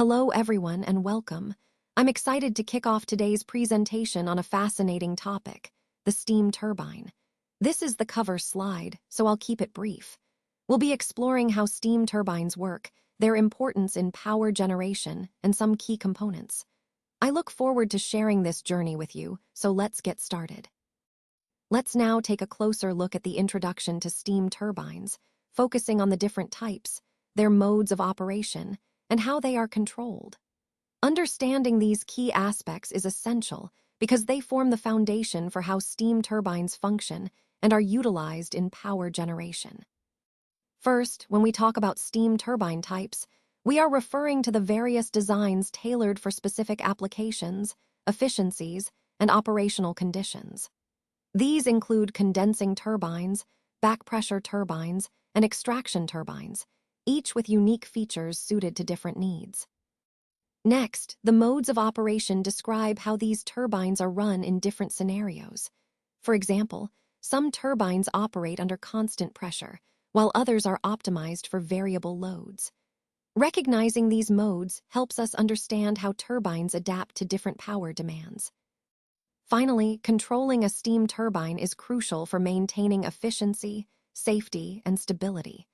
Hello everyone and welcome. I'm excited to kick off today's presentation on a fascinating topic, the steam turbine. This is the cover slide, so I'll keep it brief. We'll be exploring how steam turbines work, their importance in power generation, and some key components. I look forward to sharing this journey with you, so let's get started. Let's now take a closer look at the introduction to steam turbines, focusing on the different types, their modes of operation, and how they are controlled. Understanding these key aspects is essential because they form the foundation for how steam turbines function and are utilized in power generation. First, when we talk about steam turbine types, we are referring to the various designs tailored for specific applications, efficiencies, and operational conditions. These include condensing turbines, back-pressure turbines, and extraction turbines, each with unique features suited to different needs. Next, the modes of operation describe how these turbines are run in different scenarios. For example, some turbines operate under constant pressure, while others are optimized for variable loads. Recognizing these modes helps us understand how turbines adapt to different power demands. Finally, controlling a steam turbine is crucial for maintaining efficiency, safety, and stability.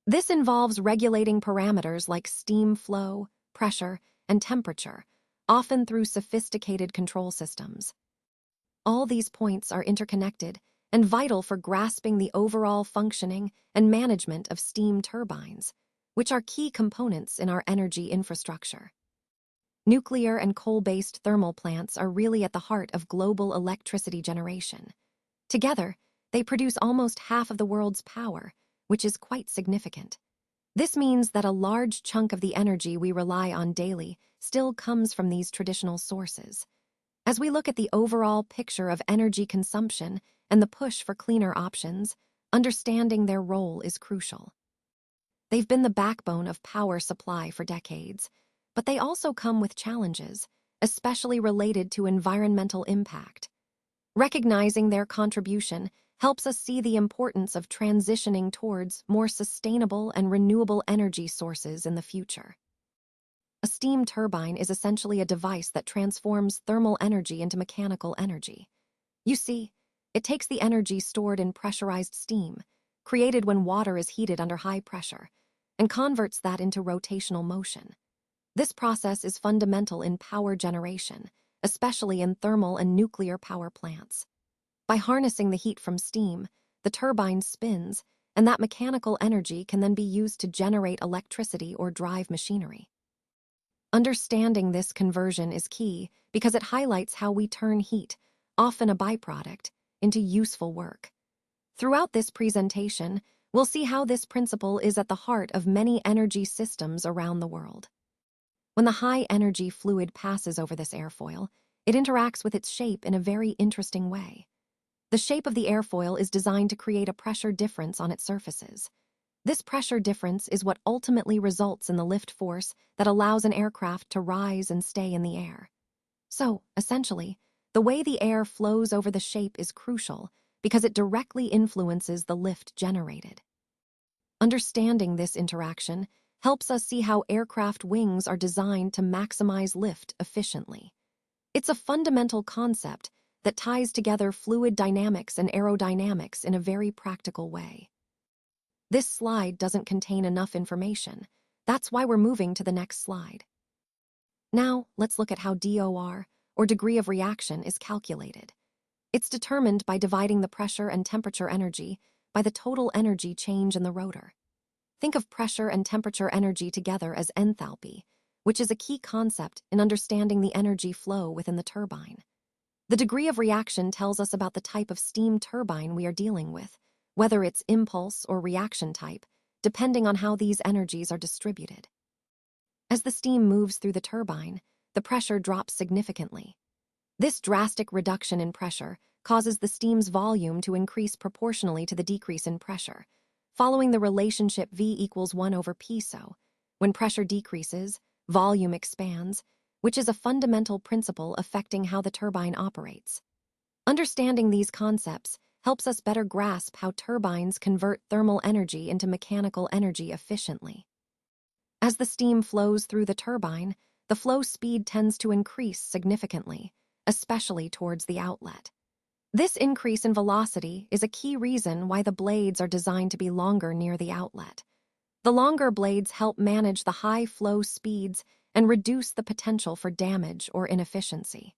This involves regulating parameters like steam flow, pressure, and temperature, often through sophisticated control systems. All these points are interconnected and vital for grasping the overall functioning and management of steam turbines, which are key components in our energy infrastructure. Nuclear and coal-based thermal plants are really at the heart of global electricity generation. Together, they produce almost half of the world's power, which is quite significant. This means that a large chunk of the energy we rely on daily still comes from these traditional sources. As we look at the overall picture of energy consumption and the push for cleaner options, understanding their role is crucial. They've been the backbone of power supply for decades, but they also come with challenges, especially related to environmental impact. Recognizing their contribution helps us see the importance of transitioning towards more sustainable and renewable energy sources in the future. A steam turbine is essentially a device that transforms thermal energy into mechanical energy. You see, it takes the energy stored in pressurized steam, created when water is heated under high pressure, and converts that into rotational motion. This process is fundamental in power generation, especially in thermal and nuclear power plants. By harnessing the heat from steam, the turbine spins, and that mechanical energy can then be used to generate electricity or drive machinery. Understanding this conversion is key because it highlights how we turn heat, often a byproduct, into useful work. Throughout this presentation, we'll see how this principle is at the heart of many energy systems around the world. When the high-energy fluid passes over this airfoil, it interacts with its shape in a very interesting way. The shape of the airfoil is designed to create a pressure difference on its surfaces. This pressure difference is what ultimately results in the lift force that allows an aircraft to rise and stay in the air. So, essentially, the way the air flows over the shape is crucial because it directly influences the lift generated. Understanding this interaction helps us see how aircraft wings are designed to maximize lift efficiently. It's a fundamental concept that ties together fluid dynamics and aerodynamics in a very practical way. This slide doesn't contain enough information. That's why we're moving to the next slide. Now, let's look at how DOR, or degree of reaction, is calculated. It's determined by dividing the pressure and temperature energy by the total energy change in the rotor. Think of pressure and temperature energy together as enthalpy, which is a key concept in understanding the energy flow within the turbine. The degree of reaction tells us about the type of steam turbine we are dealing with, whether it's impulse or reaction type, depending on how these energies are distributed. As the steam moves through the turbine, the pressure drops significantly. This drastic reduction in pressure causes the steam's volume to increase proportionally to the decrease in pressure, following the relationship V equals 1 over P. So, when pressure decreases, volume expands, which is a fundamental principle affecting how the turbine operates. Understanding these concepts helps us better grasp how turbines convert thermal energy into mechanical energy efficiently. As the steam flows through the turbine, the flow speed tends to increase significantly, especially towards the outlet. This increase in velocity is a key reason why the blades are designed to be longer near the outlet. The longer blades help manage the high flow speeds and reduce the potential for damage or inefficiency.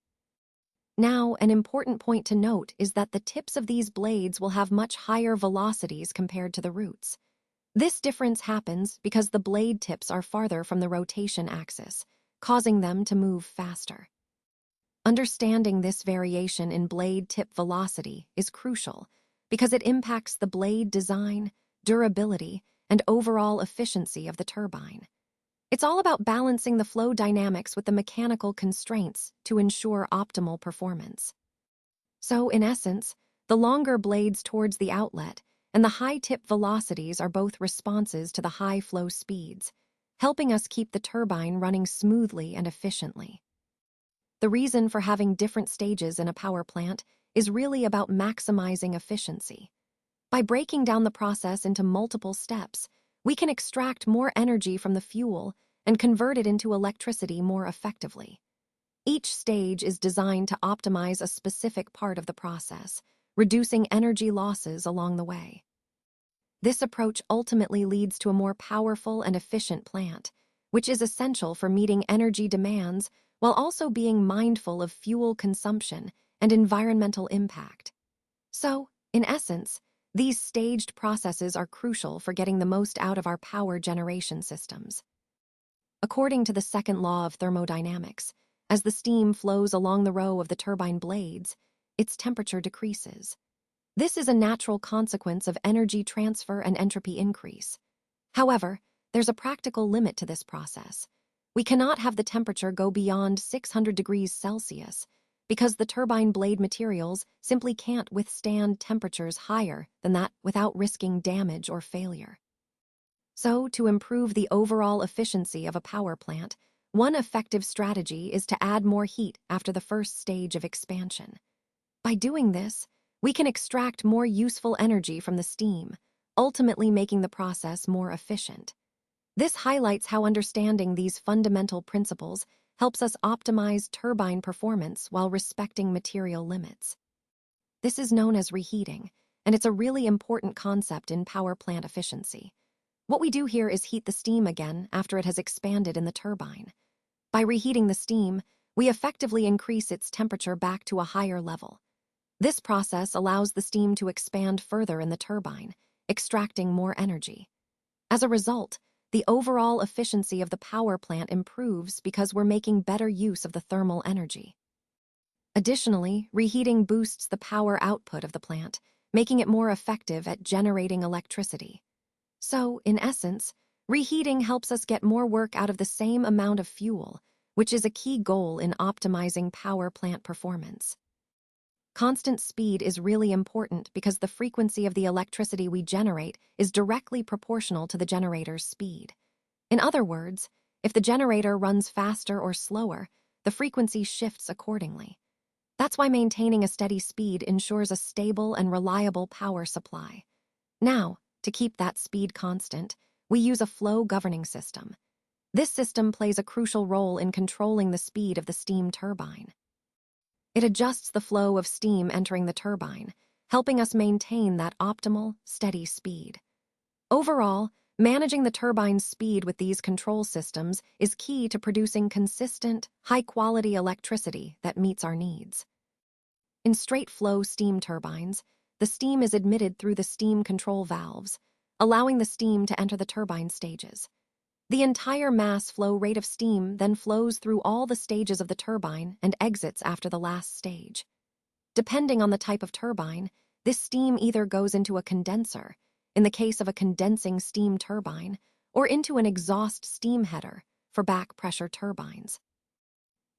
Now, an important point to note is that the tips of these blades will have much higher velocities compared to the roots. This difference happens because the blade tips are farther from the rotation axis, causing them to move faster. Understanding this variation in blade tip velocity is crucial because it impacts the blade design, durability, and overall efficiency of the turbine. It's all about balancing the flow dynamics with the mechanical constraints to ensure optimal performance. So, in essence, the longer blades towards the outlet and the high tip velocities are both responses to the high flow speeds, helping us keep the turbine running smoothly and efficiently. The reason for having different stages in a power plant is really about maximizing efficiency. By breaking down the process into multiple steps, we can extract more energy from the fuel and convert it into electricity more effectively. Each stage is designed to optimize a specific part of the process, reducing energy losses along the way. This approach ultimately leads to a more powerful and efficient plant, which is essential for meeting energy demands while also being mindful of fuel consumption and environmental impact. So, in essence, these staged processes are crucial for getting the most out of our power generation systems. According to the second law of thermodynamics, as the steam flows along the row of the turbine blades, its temperature decreases. This is a natural consequence of energy transfer and entropy increase. However, there's a practical limit to this process. We cannot have the temperature go beyond 600 degrees Celsius because the turbine blade materials simply can't withstand temperatures higher than that without risking damage or failure. So, to improve the overall efficiency of a power plant, one effective strategy is to add more heat after the first stage of expansion. By doing this, we can extract more useful energy from the steam, ultimately making the process more efficient. This highlights how understanding these fundamental principles helps us optimize turbine performance while respecting material limits. This is known as reheating, and it's a really important concept in power plant efficiency. What we do here is heat the steam again after it has expanded in the turbine. By reheating the steam, we effectively increase its temperature back to a higher level. This process allows the steam to expand further in the turbine, extracting more energy. As a result, the overall efficiency of the power plant improves because we're making better use of the thermal energy. Additionally, reheating boosts the power output of the plant, making it more effective at generating electricity. So, in essence, reheating helps us get more work out of the same amount of fuel, which is a key goal in optimizing power plant performance. Constant speed is really important because the frequency of the electricity we generate is directly proportional to the generator's speed. In other words, if the generator runs faster or slower, the frequency shifts accordingly. That's why maintaining a steady speed ensures a stable and reliable power supply. Now, to keep that speed constant, we use a flow governing system. This system plays a crucial role in controlling the speed of the steam turbine. It adjusts the flow of steam entering the turbine, helping us maintain that optimal, steady speed. Overall, managing the turbine's speed with these control systems is key to producing consistent, high-quality electricity that meets our needs. In straight-flow steam turbines, the steam is admitted through the steam control valves, allowing the steam to enter the turbine stages. The entire mass flow rate of steam then flows through all the stages of the turbine and exits after the last stage. Depending on the type of turbine, this steam either goes into a condenser, in the case of a condensing steam turbine, or into an exhaust steam header for back pressure turbines.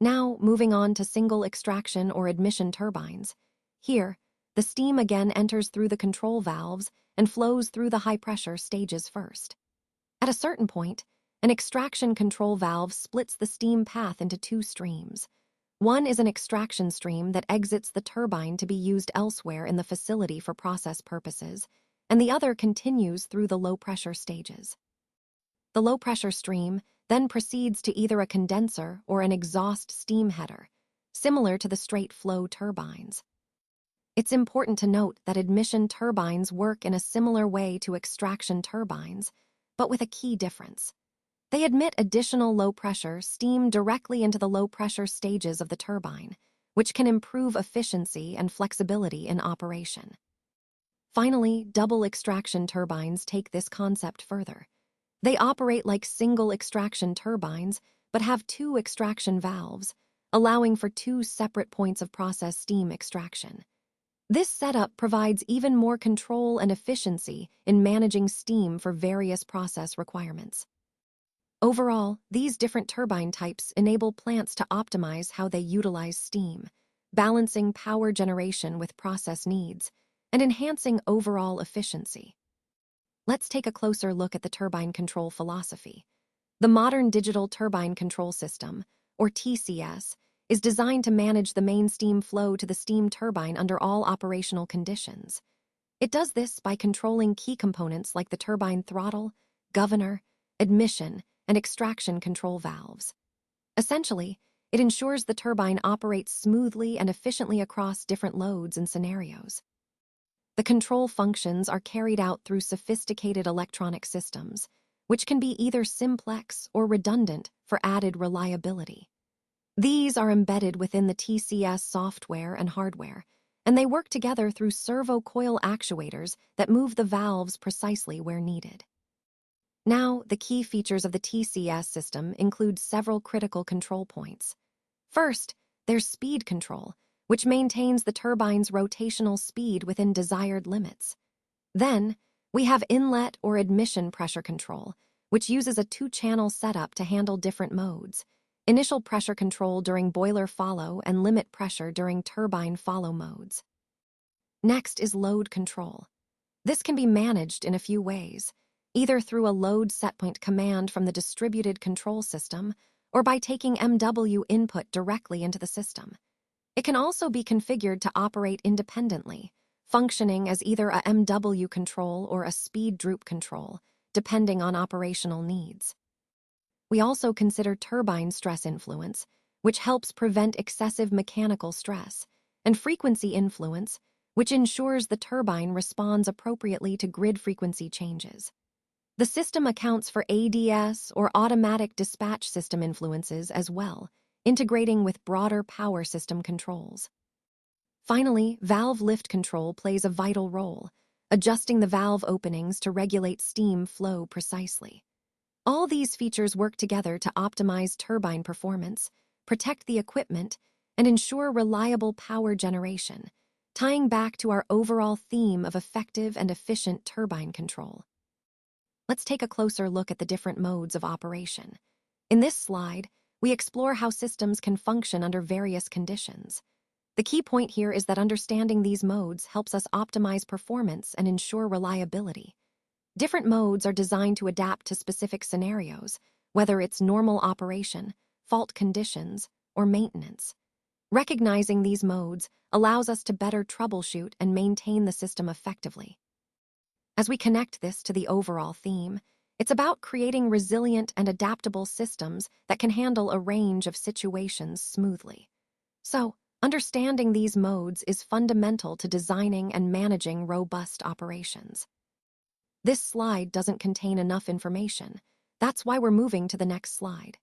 Now, moving on to single extraction or admission turbines. Here, the steam again enters through the control valves and flows through the high-pressure stages first. At a certain point, an extraction control valve splits the steam path into two streams. One is an extraction stream that exits the turbine to be used elsewhere in the facility for process purposes, and the other continues through the low-pressure stages. The low-pressure stream then proceeds to either a condenser or an exhaust steam header, similar to the straight-flow turbines. It's important to note that admission turbines work in a similar way to extraction turbines, but with a key difference. They admit additional low-pressure steam directly into the low-pressure stages of the turbine, which can improve efficiency and flexibility in operation. Finally, double extraction turbines take this concept further. They operate like single extraction turbines, but have two extraction valves, allowing for two separate points of process steam extraction. This setup provides even more control and efficiency in managing steam for various process requirements. Overall, these different turbine types enable plants to optimize how they utilize steam, balancing power generation with process needs, and enhancing overall efficiency. Let's take a closer look at the turbine control philosophy. The modern digital turbine control system, or TCS, is designed to manage the main steam flow to the steam turbine under all operational conditions. It does this by controlling key components like the turbine throttle, governor, admission, and extraction control valves. Essentially, it ensures the turbine operates smoothly and efficiently across different loads and scenarios. The control functions are carried out through sophisticated electronic systems, which can be either simplex or redundant for added reliability. These are embedded within the TCS software and hardware, and they work together through servo coil actuators that move the valves precisely where needed. Now, the key features of the TCS system include several critical control points. First, there's speed control, which maintains the turbine's rotational speed within desired limits. Then, we have inlet or admission pressure control, which uses a two-channel setup to handle different modes: initial pressure control during boiler follow and limit pressure during turbine follow modes. Next is load control. This can be managed in a few ways, either through a load setpoint command from the distributed control system or by taking MW input directly into the system. It can also be configured to operate independently, functioning as either a MW control or a speed droop control, depending on operational needs. We also consider turbine stress influence, which helps prevent excessive mechanical stress, and frequency influence, which ensures the turbine responds appropriately to grid frequency changes. The system accounts for ADS or automatic dispatch system influences as well, integrating with broader power system controls. Finally, valve lift control plays a vital role, adjusting the valve openings to regulate steam flow precisely. All these features work together to optimize turbine performance, protect the equipment, and ensure reliable power generation, tying back to our overall theme of effective and efficient turbine control. Let's take a closer look at the different modes of operation. In this slide, we explore how systems can function under various conditions. The key point here is that understanding these modes helps us optimize performance and ensure reliability. Different modes are designed to adapt to specific scenarios, whether it's normal operation, fault conditions, or maintenance. Recognizing these modes allows us to better troubleshoot and maintain the system effectively. As we connect this to the overall theme, it's about creating resilient and adaptable systems that can handle a range of situations smoothly. So, understanding these modes is fundamental to designing and managing robust operations. This slide doesn't contain enough information. That's why we're moving to the next slide.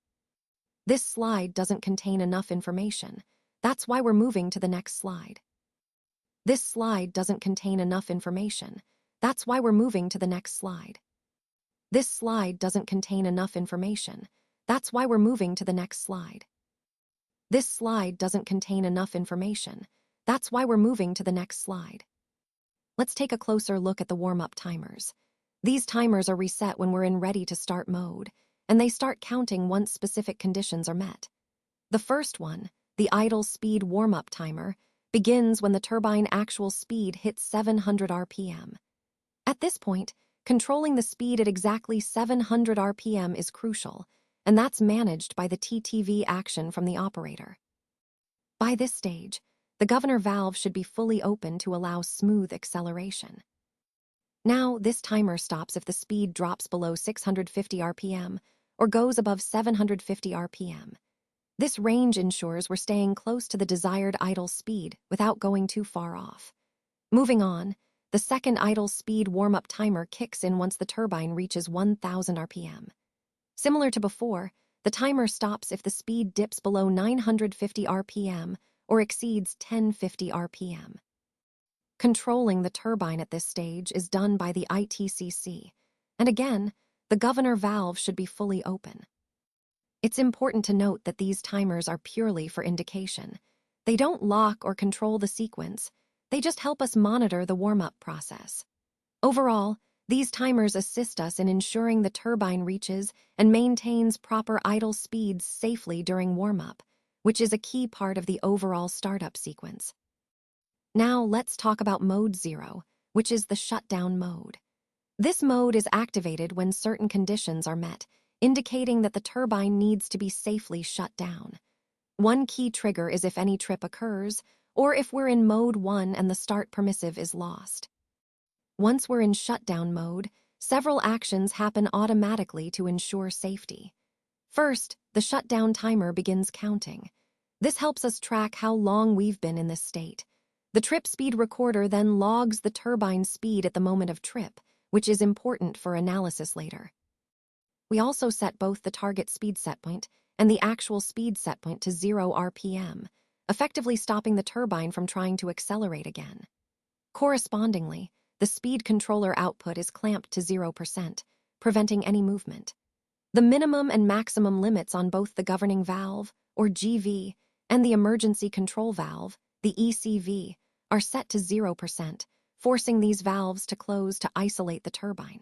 This slide doesn't contain enough information. That's why we're moving to the next slide. This slide doesn't contain enough information. That's why we're moving to the next slide. This slide doesn't contain enough information. That's why we're moving to the next slide. This slide doesn't contain enough information. That's why we're moving to the next slide. Let's take a closer look at the warm-up timers. These timers are reset when we're in ready to start mode, and they start counting once specific conditions are met. The first one, the idle speed warm-up timer, begins when the turbine actual speed hits 700 RPM. At this point, controlling the speed at exactly 700 RPM is crucial, and that's managed by the TTV action from the operator. By this stage, the governor valve should be fully open to allow smooth acceleration. Now, this timer stops if the speed drops below 650 RPM or goes above 750 RPM. This range ensures we're staying close to the desired idle speed without going too far off. Moving on, the second idle speed warm-up timer kicks in once the turbine reaches 1000 RPM. Similar to before, the timer stops if the speed dips below 950 RPM or exceeds 1050 RPM. Controlling the turbine at this stage is done by the ITCC, and again, the governor valve should be fully open. It's important to note that these timers are purely for indication. They don't lock or control the sequence, they just help us monitor the warm-up process. Overall, these timers assist us in ensuring the turbine reaches and maintains proper idle speeds safely during warm-up, which is a key part of the overall startup sequence. Now let's talk about Mode 0, which is the shutdown mode. This mode is activated when certain conditions are met, indicating that the turbine needs to be safely shut down. One key trigger is if any trip occurs, or if we're in Mode 1 and the start permissive is lost. Once we're in shutdown mode, several actions happen automatically to ensure safety. First, the shutdown timer begins counting. This helps us track how long we've been in this state. The trip speed recorder then logs the turbine speed at the moment of trip, which is important for analysis later. We also set both the target speed setpoint and the actual speed setpoint to 0 RPM, effectively stopping the turbine from trying to accelerate again. Correspondingly, the speed controller output is clamped to 0%, preventing any movement. The minimum and maximum limits on both the governing valve, or GV, and the emergency control valve, the ECV, are set to 0%, forcing these valves to close to isolate the turbine.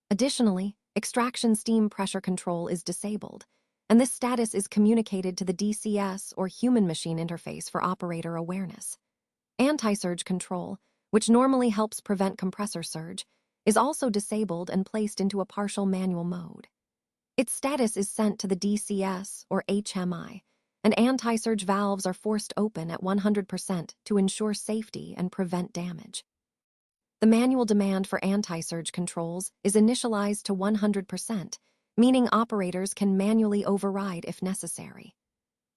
Additionally, extraction steam pressure control is disabled, and this status is communicated to the DCS or human-machine interface for operator awareness. Anti-surge control, which normally helps prevent compressor surge, is also disabled and placed into a partial manual mode. Its status is sent to the DCS or HMI, and anti-surge valves are forced open at 100% to ensure safety and prevent damage. The manual demand for anti-surge controls is initialized to 100%, meaning operators can manually override if necessary.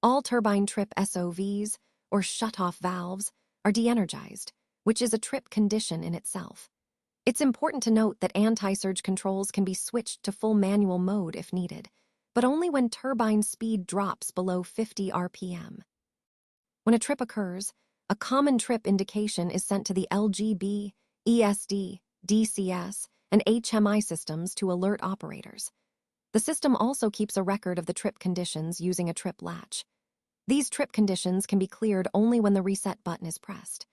All turbine trip SOVs, or shut-off valves, are de-energized, which is a trip condition in itself. It's important to note that anti-surge controls can be switched to full manual mode if needed, but only when turbine speed drops below 50 RPM. When a trip occurs, a common trip indication is sent to the LGB, ESD, DCS, and HMI systems to alert operators. The system also keeps a record of the trip conditions using a trip latch. These trip conditions can be cleared only when the reset button is pressed.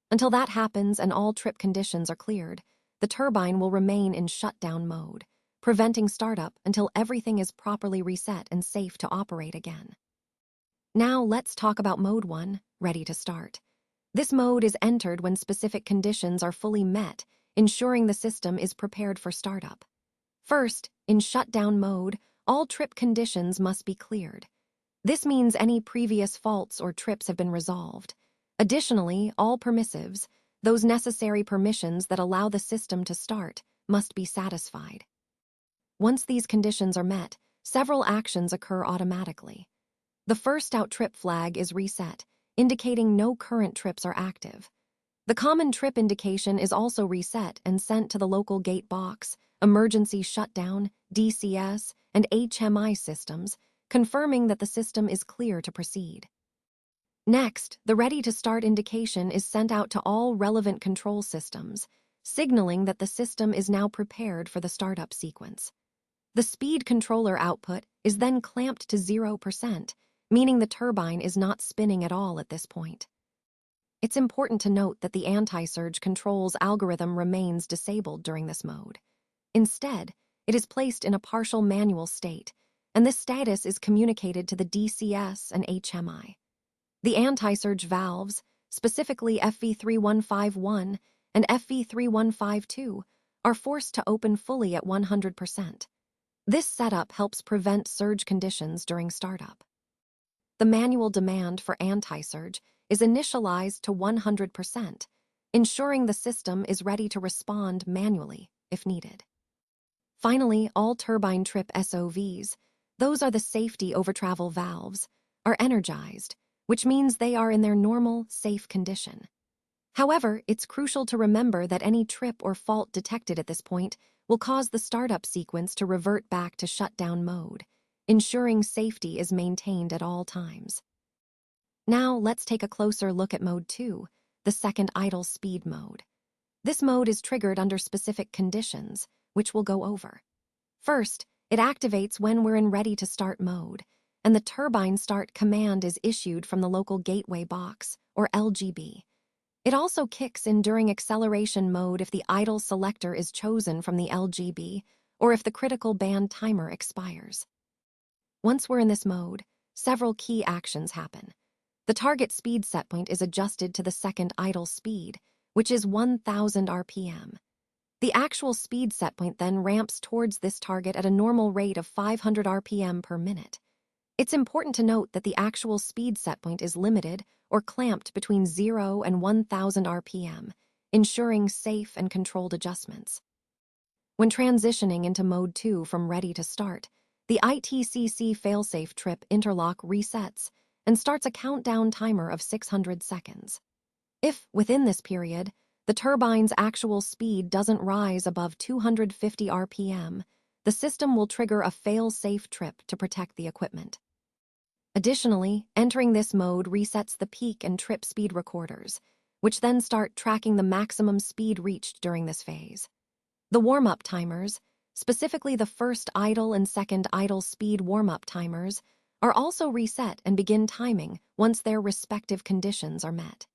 Until that happens and all trip conditions are cleared, the turbine will remain in shutdown mode, preventing startup until everything is properly reset and safe to operate again. Now let's talk about Mode 1, ready to start. This mode is entered when specific conditions are fully met, ensuring the system is prepared for startup. First, in shutdown mode, all trip conditions must be cleared. This means any previous faults or trips have been resolved. Additionally, all permissives, those necessary permissions that allow the system to start, must be satisfied. Once these conditions are met, several actions occur automatically. The first out trip flag is reset, indicating no current trips are active. The common trip indication is also reset and sent to the local gate box, emergency shutdown, DCS, and HMI systems, confirming that the system is clear to proceed. Next, the ready to start indication is sent out to all relevant control systems, signaling that the system is now prepared for the startup sequence. The speed controller output is then clamped to 0%, meaning the turbine is not spinning at all at this point. It's important to note that the anti-surge controls algorithm remains disabled during this mode. Instead, it is placed in a partial manual state, and this status is communicated to the DCS and HMI. The anti-surge valves, specifically FV3151 and FV3152, are forced to open fully at 100%. This setup helps prevent surge conditions during startup. The manual demand for anti-surge is initialized to 100%, ensuring the system is ready to respond manually if needed. Finally, all turbine trip SOVs, those are the safety over travel valves, are energized, which means they are in their normal, safe condition. However, it's crucial to remember that any trip or fault detected at this point will cause the startup sequence to revert back to shutdown mode, ensuring safety is maintained at all times. Now, let's take a closer look at Mode 2, the second idle speed mode. This mode is triggered under specific conditions, which we'll go over. First, it activates when we're in ready to start mode, and the turbine start command is issued from the local gateway box, or LGB. It also kicks in during acceleration mode if the idle selector is chosen from the LGB or if the critical band timer expires. Once we're in this mode, several key actions happen. The target speed setpoint is adjusted to the second idle speed, which is 1000 RPM. The actual speed setpoint then ramps towards this target at a normal rate of 500 RPM per minute. It's important to note that the actual speed setpoint is limited or clamped between 0 and 1000 RPM, ensuring safe and controlled adjustments. When transitioning into Mode 2 from ready to start, the ITCC failsafe trip interlock resets and starts a countdown timer of 600 seconds. If, within this period, the turbine's actual speed doesn't rise above 250 RPM, the system will trigger a fail-safe trip to protect the equipment. Additionally, entering this mode resets the peak and trip speed recorders, which then start tracking the maximum speed reached during this phase. The warm-up timers, specifically the first idle and second idle speed warm-up timers, are also reset and begin timing once their respective conditions are met.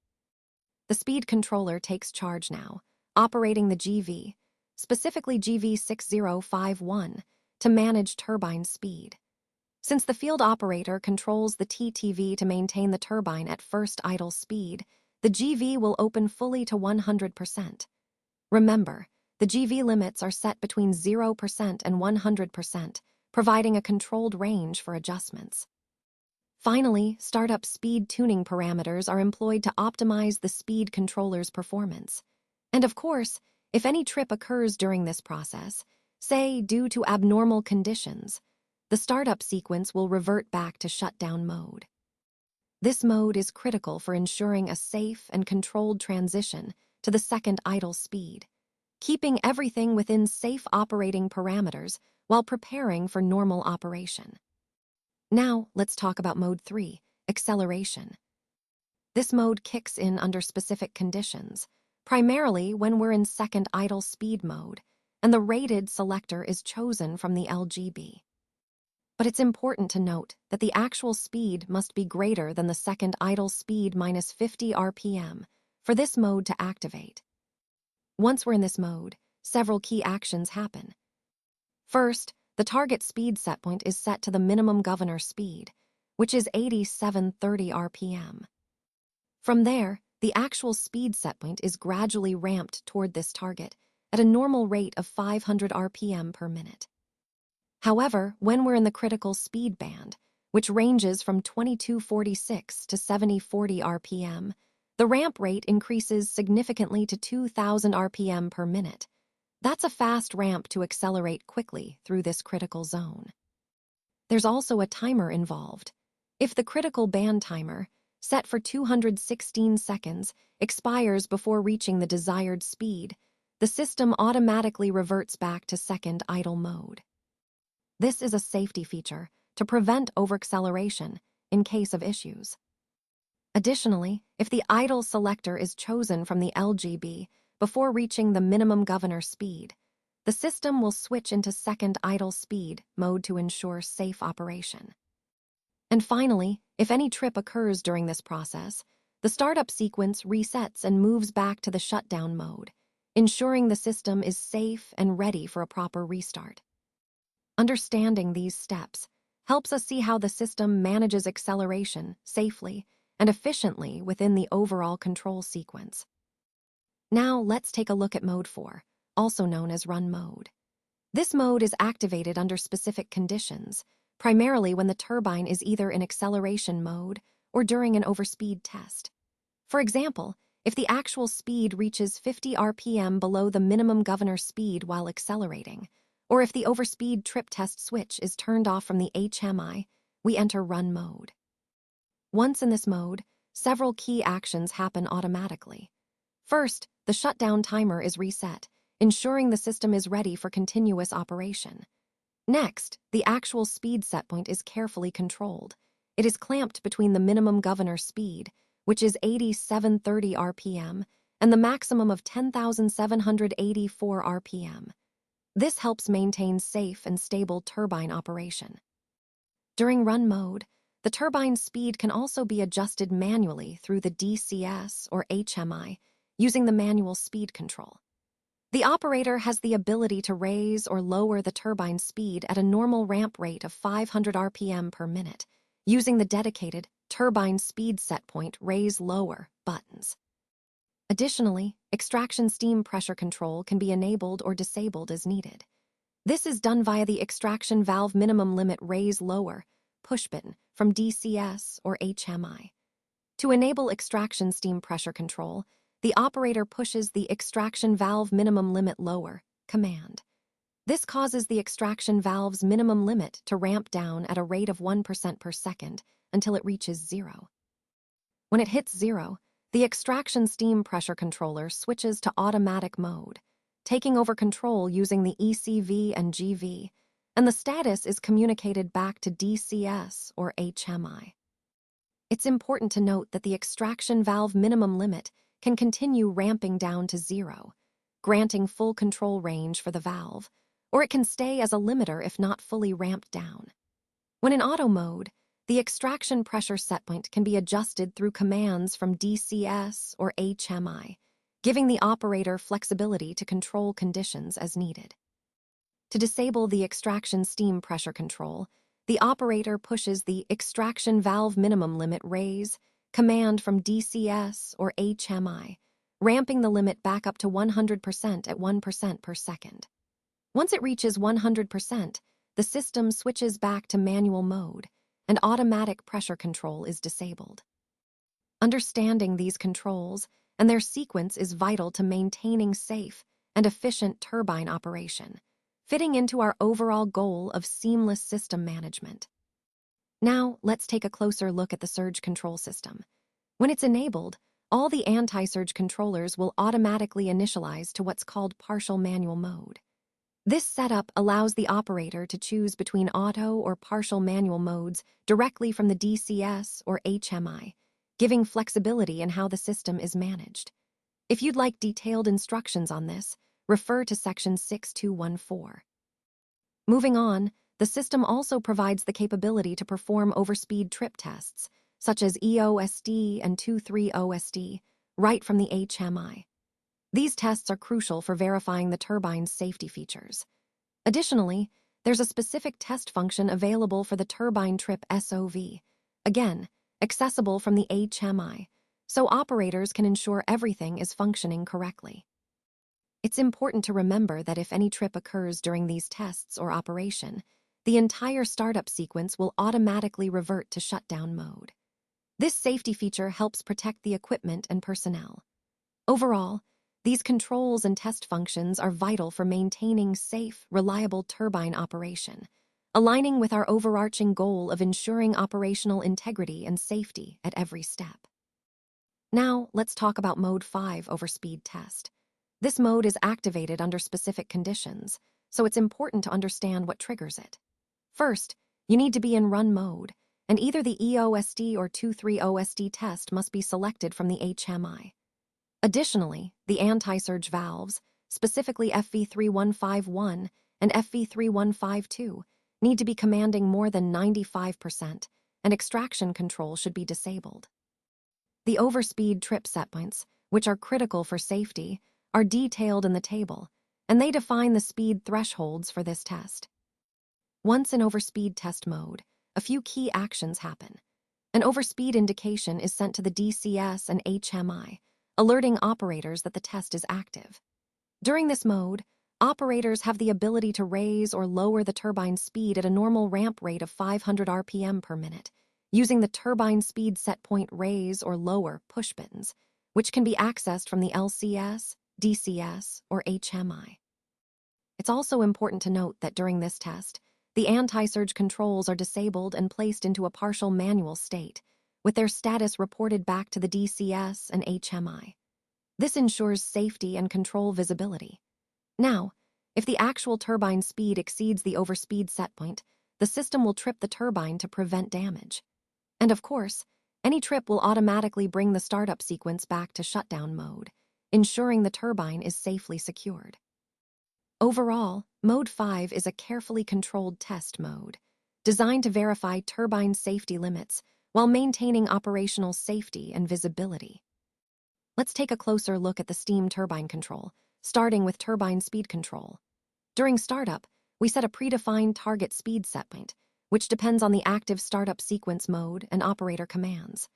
The speed controller takes charge now, operating the GV, specifically GV6051, to manage turbine speed. Since the field operator controls the TTV to maintain the turbine at first idle speed, the GV will open fully to 100%. Remember, the GV limits are set between 0% and 100%, providing a controlled range for adjustments. Finally, startup speed tuning parameters are employed to optimize the speed controller's performance. And of course, if any trip occurs during this process, say due to abnormal conditions, the startup sequence will revert back to shutdown mode. This mode is critical for ensuring a safe and controlled transition to the second idle speed, keeping everything within safe operating parameters while preparing for normal operation. Now, let's talk about Mode 3, acceleration. This mode kicks in under specific conditions, primarily when we're in second idle speed mode, and the rated selector is chosen from the LGB. But it's important to note that the actual speed must be greater than the second idle speed minus 50 RPM for this mode to activate. Once we're in this mode, several key actions happen. First, the target speed setpoint is set to the minimum governor speed, which is 8730 RPM. From there, the actual speed setpoint is gradually ramped toward this target at a normal rate of 500 RPM per minute. However, when we're in the critical speed band, which ranges from 2246 to 7040 RPM, the ramp rate increases significantly to 2000 RPM per minute. That's a fast ramp to accelerate quickly through this critical zone. There's also a timer involved. If the critical band timer, set for 216 seconds, expires before reaching the desired speed, the system automatically reverts back to second idle mode. This is a safety feature to prevent overacceleration in case of issues. Additionally, if the idle selector is chosen from the LGB before reaching the minimum governor speed, the system will switch into second idle speed mode to ensure safe operation. And finally, if any trip occurs during this process, the startup sequence resets and moves back to the shutdown mode, ensuring the system is safe and ready for a proper restart. Understanding these steps helps us see how the system manages acceleration safely and efficiently within the overall control sequence. Now let's take a look at Mode 4, also known as Run Mode. This mode is activated under specific conditions, primarily when the turbine is either in acceleration mode or during an overspeed test. For example, if the actual speed reaches 50 RPM below the minimum governor speed while accelerating, or if the overspeed trip test switch is turned off from the HMI, we enter run mode. Once in this mode, several key actions happen automatically. First, the shutdown timer is reset, ensuring the system is ready for continuous operation. Next, the actual speed setpoint is carefully controlled. It is clamped between the minimum governor speed, which is 8730 RPM, and the maximum of 10,784 RPM. This helps maintain safe and stable turbine operation. During run mode, the turbine speed can also be adjusted manually through the DCS or HMI using the manual speed control. The operator has the ability to raise or lower the turbine speed at a normal ramp rate of 500 RPM per minute using the dedicated turbine speed setpoint raise-lower buttons. Additionally, extraction steam pressure control can be enabled or disabled as needed. This is done via the extraction valve minimum limit raise-lower push button from DCS or HMI. To enable extraction steam pressure control, the operator pushes the extraction valve minimum limit lower command. This causes the extraction valve's minimum limit to ramp down at a rate of 1% per second until it reaches 0. When it hits 0, the extraction steam pressure controller switches to automatic mode, taking over control using the ECV and GV, and the status is communicated back to DCS or HMI. It's important to note that the extraction valve minimum limit can continue ramping down to 0, granting full control range for the valve, or it can stay as a limiter if not fully ramped down. When in auto mode, the extraction pressure setpoint can be adjusted through commands from DCS or HMI, giving the operator flexibility to control conditions as needed. To disable the extraction steam pressure control, the operator pushes the extraction valve minimum limit raise command from DCS or HMI, ramping the limit back up to 100% at 1% per second. Once it reaches 100%, the system switches back to manual mode, and automatic pressure control is disabled. Understanding these controls and their sequence is vital to maintaining safe and efficient turbine operation, fitting into our overall goal of seamless system management. Now, let's take a closer look at the surge control system. When it's enabled, all the anti-surge controllers will automatically initialize to what's called partial manual mode. This setup allows the operator to choose between auto or partial manual modes directly from the DCS or HMI, giving flexibility in how the system is managed. If you'd like detailed instructions on this, refer to section 6214. Moving on, the system also provides the capability to perform overspeed trip tests, such as EOSD and 23OSD, right from the HMI. These tests are crucial for verifying the turbine's safety features. Additionally, there's a specific test function available for the turbine trip SOV, again, accessible from the HMI, so operators can ensure everything is functioning correctly. It's important to remember that if any trip occurs during these tests or operation, the entire startup sequence will automatically revert to shutdown mode. This safety feature helps protect the equipment and personnel. Overall, these controls and test functions are vital for maintaining safe, reliable turbine operation, aligning with our overarching goal of ensuring operational integrity and safety at every step. Now, let's talk about Mode 5 overspeed test. This mode is activated under specific conditions, so it's important to understand what triggers it. First, you need to be in run mode, and either the EOSD or 23OSD test must be selected from the HMI. Additionally, the anti-surge valves, specifically FV3151 and FV3152, need to be commanding more than 95%, and extraction control should be disabled. The overspeed trip setpoints, which are critical for safety, are detailed in the table, and they define the speed thresholds for this test. Once in overspeed test mode, a few key actions happen. An overspeed indication is sent to the DCS and HMI, alerting operators that the test is active. During this mode, operators have the ability to raise or lower the turbine speed at a normal ramp rate of 500 RPM per minute, using the turbine speed set point raise or lower push buttons, which can be accessed from the LCS, DCS, or HMI. It's also important to note that during this test, the anti-surge controls are disabled and placed into a partial manual state, with their status reported back to the DCS and HMI. This ensures safety and control visibility. Now, if the actual turbine speed exceeds the overspeed setpoint, the system will trip the turbine to prevent damage. And of course, any trip will automatically bring the startup sequence back to shutdown mode, ensuring the turbine is safely secured. Overall, Mode 5 is a carefully controlled test mode, designed to verify turbine safety limits while maintaining operational safety and visibility. Let's take a closer look at the steam turbine control, starting with turbine speed control. During startup, we set a predefined target speed setpoint, which depends on the active startup sequence mode and operator commands.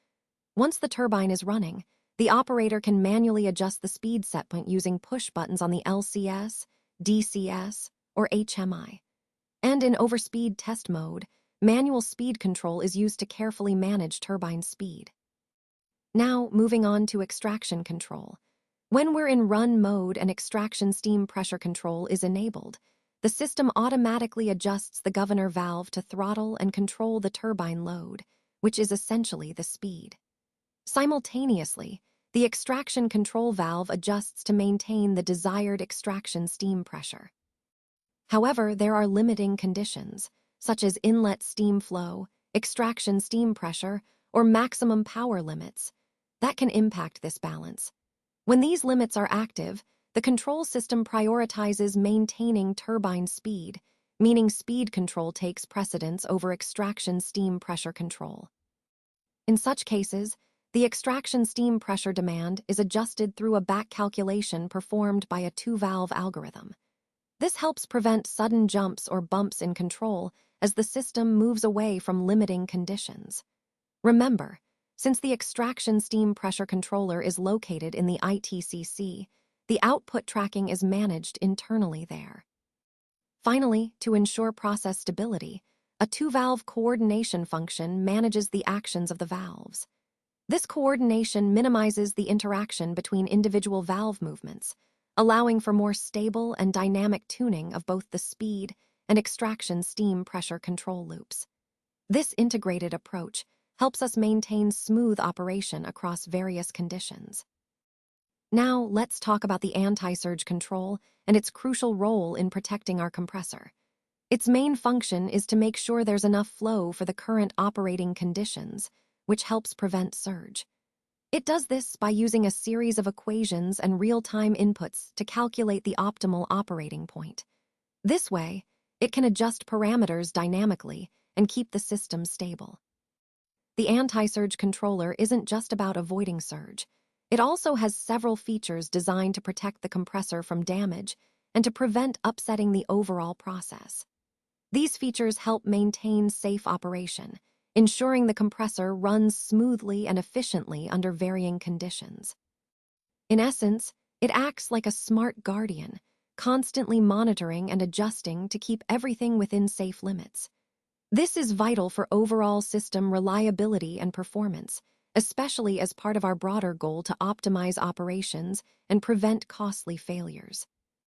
Once the turbine is running, the operator can manually adjust the speed setpoint using push buttons on the LCS, DCS, or HMI. And in overspeed test mode, manual speed control is used to carefully manage turbine speed. Now, moving on to extraction control. When we're in run mode and extraction steam pressure control is enabled, the system automatically adjusts the governor valve to throttle and control the turbine load, which is essentially the speed. Simultaneously, the extraction control valve adjusts to maintain the desired extraction steam pressure. However, there are limiting conditions, such as inlet steam flow, extraction steam pressure, or maximum power limits, that can impact this balance. When these limits are active, the control system prioritizes maintaining turbine speed, meaning speed control takes precedence over extraction steam pressure control. In such cases, the extraction steam pressure demand is adjusted through a back calculation performed by a two-valve algorithm. This helps prevent sudden jumps or bumps in control as the system moves away from limiting conditions. Remember, since the extraction steam pressure controller is located in the ITCC, the output tracking is managed internally there. Finally, to ensure process stability, a two-valve coordination function manages the actions of the valves. This coordination minimizes the interaction between individual valve movements, allowing for more stable and dynamic tuning of both the speed and extraction steam pressure control loops. This integrated approach helps us maintain smooth operation across various conditions. Now, let's talk about the anti-surge control and its crucial role in protecting our compressor. Its main function is to make sure there's enough flow for the current operating conditions, which helps prevent surge. It does this by using a series of equations and real-time inputs to calculate the optimal operating point. This way, it can adjust parameters dynamically and keep the system stable. The anti-surge controller isn't just about avoiding surge. It also has several features designed to protect the compressor from damage and to prevent upsetting the overall process. These features help maintain safe operation, ensuring the compressor runs smoothly and efficiently under varying conditions. In essence, it acts like a smart guardian, constantly monitoring and adjusting to keep everything within safe limits. This is vital for overall system reliability and performance, especially as part of our broader goal to optimize operations and prevent costly failures.